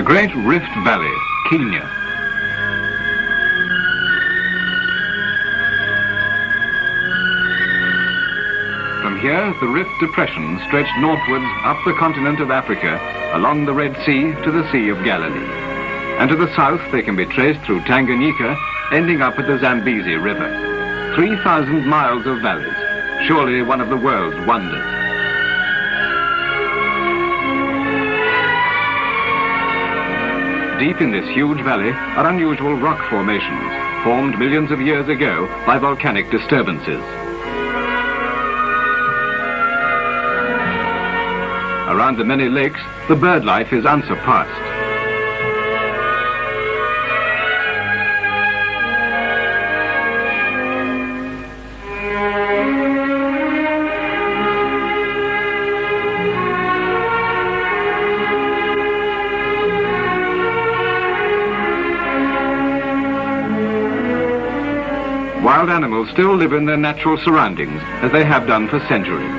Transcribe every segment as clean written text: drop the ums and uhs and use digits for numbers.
Great Rift Valley, Kenya. From here, the Rift Depression stretched northwards up the continent of Africa, along the Red Sea to the Sea of Galilee. And to the south, they can be traced through Tanganyika, ending up at the Zambezi River. 3,000 miles of valleys, surely one of the world's wonders. Deep in this huge valley are unusual rock formations, formed millions of years ago by volcanic disturbances. Around the many lakes, the bird life is unsurpassed. Wild animals still live in their natural surroundings, as they have done for centuries.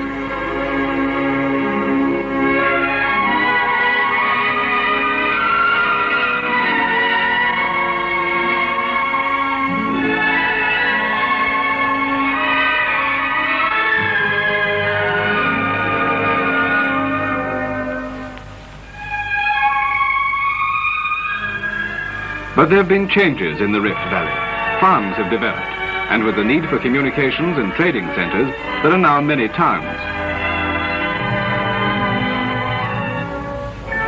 But there have been changes in the Rift Valley. Farms have developed, and with the need for communications and trading centers, there are now many towns.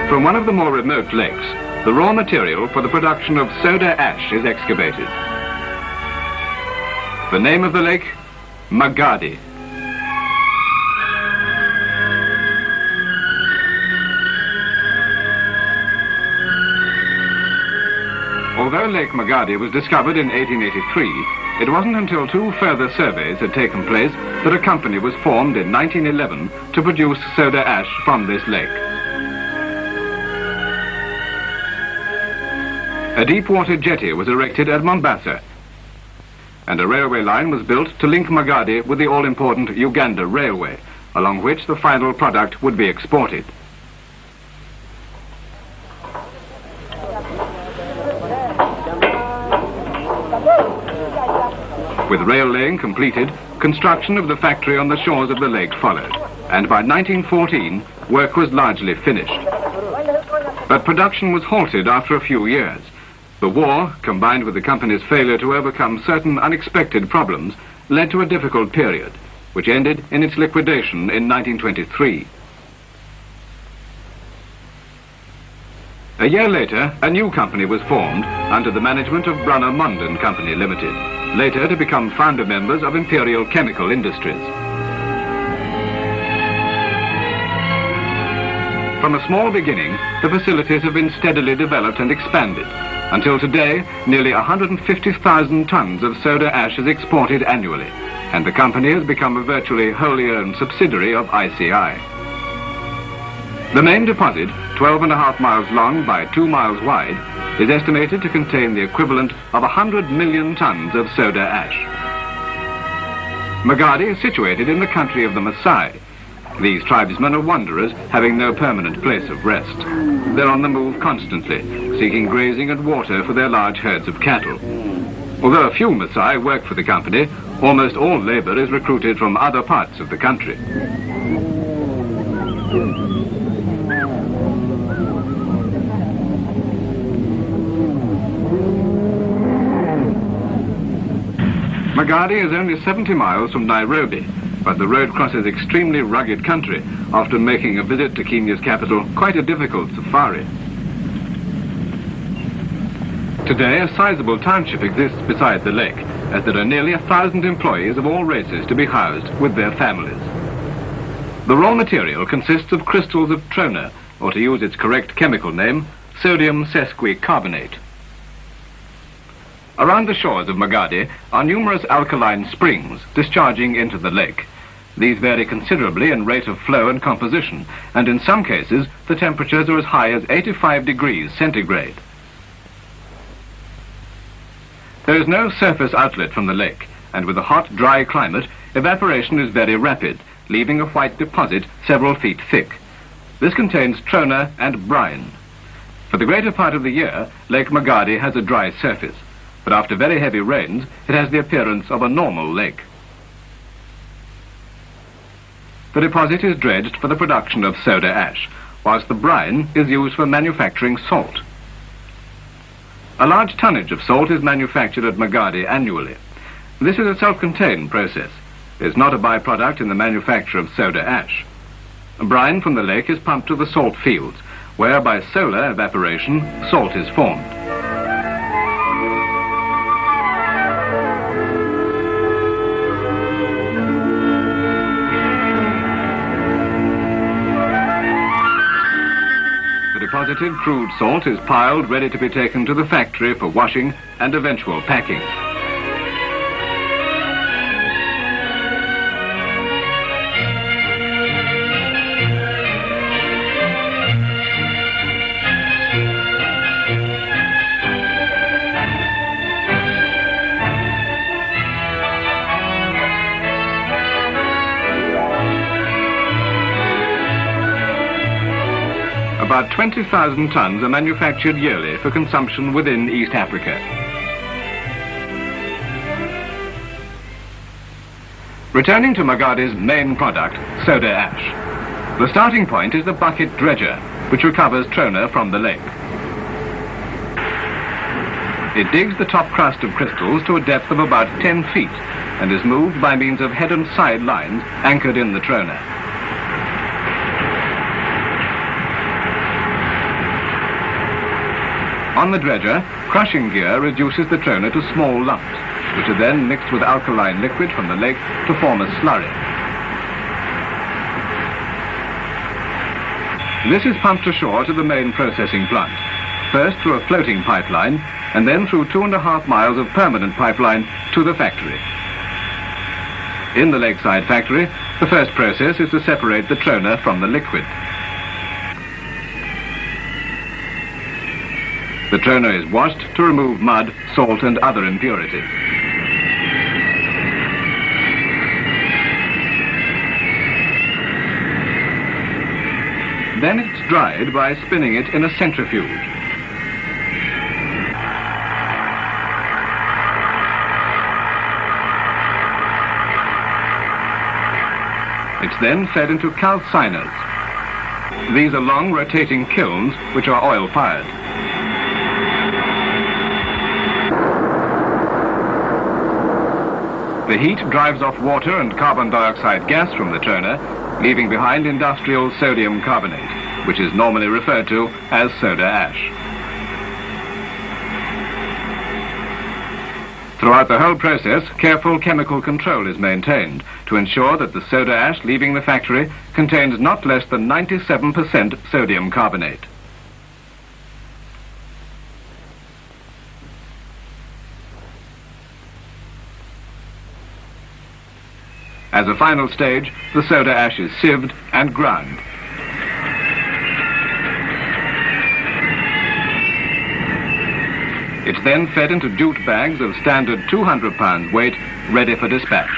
From one of the more remote lakes, the raw material for the production of soda ash is excavated. The name of the lake, Magadi. Although Lake Magadi was discovered in 1883, it wasn't until two further surveys had taken place that a company was formed in 1911 to produce soda ash from this lake. A deep-water jetty was erected at Mombasa, and a railway line was built to link Magadi with the all-important Uganda Railway, along which the final product would be exported. With rail laying completed, construction of the factory on the shores of the lake followed, and by 1914, work was largely finished. But production was halted after a few years. The war, combined with the company's failure to overcome certain unexpected problems, led to a difficult period, which ended in its liquidation in 1923. A year later, a new company was formed under the management of Brunner, Mond Company Limited, later to become founder members of Imperial Chemical Industries. From a small beginning, the facilities have been steadily developed and expanded. Until today, nearly 150,000 tons of soda ash is exported annually, and the company has become a virtually wholly owned subsidiary of ICI. The main deposit, 12.5 miles long by 2 miles wide, is estimated to contain the equivalent of 100 million tons of soda ash. Magadi is situated in the country of the Maasai. These tribesmen are wanderers, having no permanent place of rest. They're on the move constantly, seeking grazing and water for their large herds of cattle. Although a few Maasai work for the company, almost all labor is recruited from other parts of the country. Magadi is only 70 miles from Nairobi, but the road crosses extremely rugged country, often making a visit to Kenya's capital quite a difficult safari. Today, a sizable township exists beside the lake, as there are nearly 1,000 employees of all races to be housed with their families. The raw material consists of crystals of trona, or to use its correct chemical name, sodium sesquicarbonate. Around the shores of Magadi are numerous alkaline springs discharging into the lake. These vary considerably in rate of flow and composition, and in some cases the temperatures are as high as 85 degrees centigrade. There is no surface outlet from the lake, and with a hot, dry climate, evaporation is very rapid, leaving a white deposit several feet thick. This contains trona and brine. For the greater part of the year, Lake Magadi has a dry surface, but after very heavy rains, it has the appearance of a normal lake. The deposit is dredged for the production of soda ash, whilst the brine is used for manufacturing salt. A large tonnage of salt is manufactured at Magadi annually. This is a self-contained process. It is not a byproduct in the manufacture of soda ash. Brine from the lake is pumped to the salt fields, where by solar evaporation, salt is formed. The deposited crude salt is piled ready to be taken to the factory for washing and eventual packing. About 20,000 tons are manufactured yearly for consumption within East Africa. Returning to Magadi's main product, soda ash. The starting point is the bucket dredger, which recovers trona from the lake. It digs the top crust of crystals to a depth of about 10 feet and is moved by means of head and side lines anchored in the trona. On the dredger, crushing gear reduces the trona to small lumps, which are then mixed with alkaline liquid from the lake to form a slurry. This is pumped ashore to the main processing plant, first through a floating pipeline, and then through 2.5 miles of permanent pipeline to the factory. In the lakeside factory, the first process is to separate the trona from the liquid. The trona is washed to remove mud, salt and other impurities. Then it's dried by spinning it in a centrifuge. It's then fed into calciners. These are long rotating kilns which are oil-fired. The heat drives off water and carbon dioxide gas from the trona, leaving behind industrial sodium carbonate, which is normally referred to as soda ash. Throughout the whole process, careful chemical control is maintained to ensure that the soda ash leaving the factory contains not less than 97% sodium carbonate. As a final stage, the soda ash is sieved and ground. It's then fed into jute bags of standard 200 pounds weight, ready for dispatch.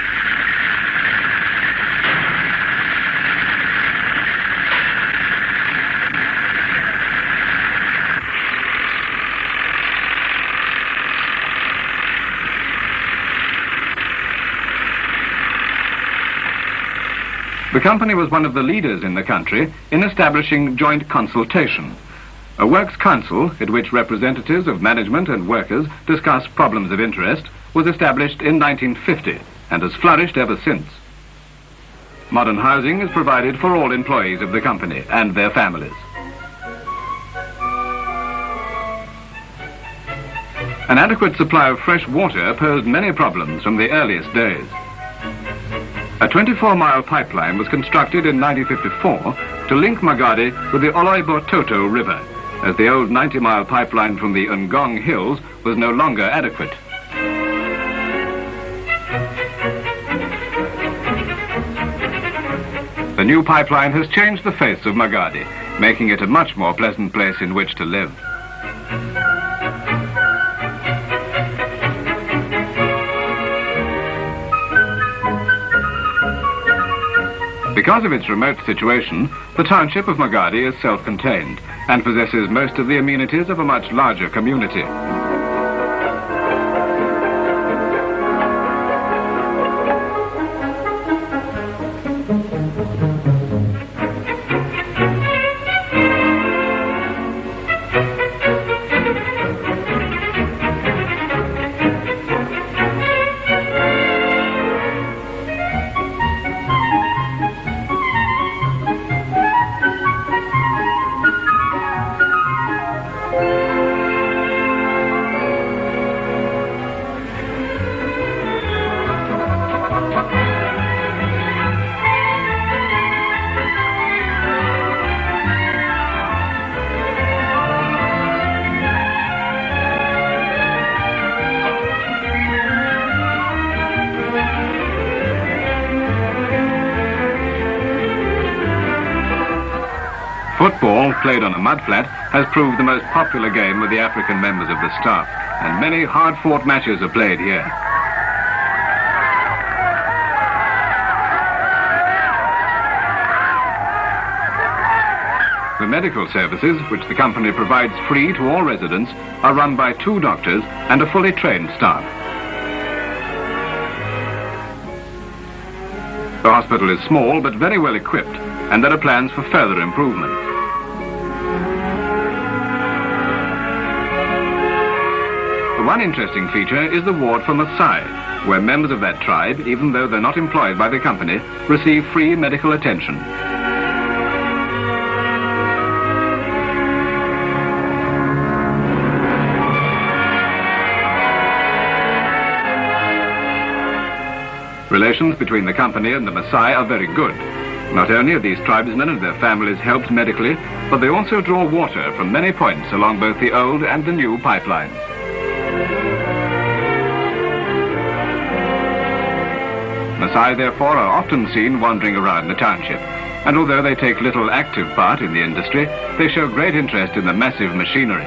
The company was one of the leaders in the country in establishing joint consultation, a works council at which representatives of management and workers discuss problems of interest, was established in 1950 and has flourished ever since. Modern housing is provided for all employees of the company and their families. An adequate supply of fresh water posed many problems from the earliest days. A 24-mile pipeline was constructed in 1954 to link Magadi with the Oloibor-Toto River, as the old 90-mile pipeline from the Ngong Hills was no longer adequate. The new pipeline has changed the face of Magadi, making it a much more pleasant place in which to live. Because of its remote situation, the township of Magadi is self-contained and possesses most of the amenities of a much larger community. Football, played on a mudflat, has proved the most popular game with the African members of the staff, and many hard-fought matches are played here. The medical services, which the company provides free to all residents, are run by 2 doctors and a fully trained staff. The hospital is small but very well equipped, and there are plans for further improvement. One interesting feature is the ward for Maasai, where members of that tribe, even though they're not employed by the company, receive free medical attention. Relations between the company and the Maasai are very good. Not only are these tribesmen and their families helped medically, but they also draw water from many points along both the old and the new pipelines. Maasai, therefore, are often seen wandering around the township, and although they take little active part in the industry, they show great interest in the massive machinery.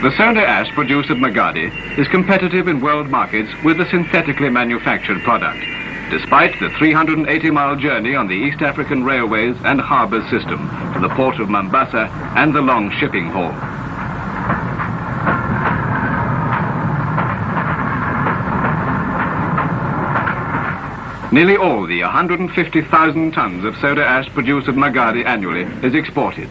The soda ash produced at Magadi is competitive in world markets with the synthetically manufactured product, despite the 380-mile journey on the East African railways and harbour system to the port of Mombasa and the long shipping haul. Nearly all the 150,000 tons of soda ash produced at Magadi annually is exported.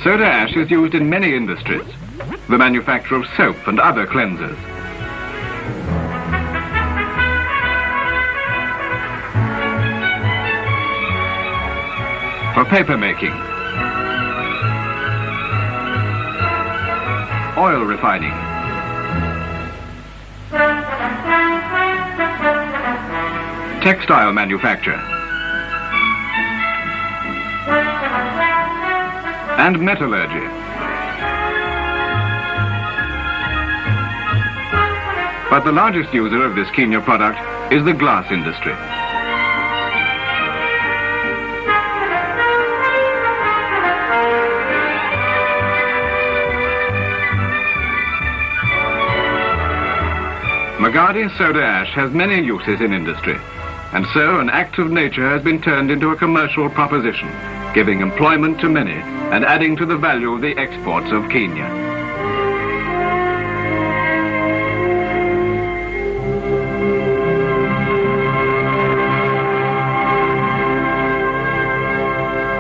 Soda ash is used in many industries, the manufacture of soap and other cleansers. For paper making, oil refining, textile manufacture, and metallurgy. But the largest user of this Kenya product is the glass industry. Magadi soda ash has many uses in industry, and so an act of nature has been turned into a commercial proposition, giving employment to many and adding to the value of the exports of Kenya.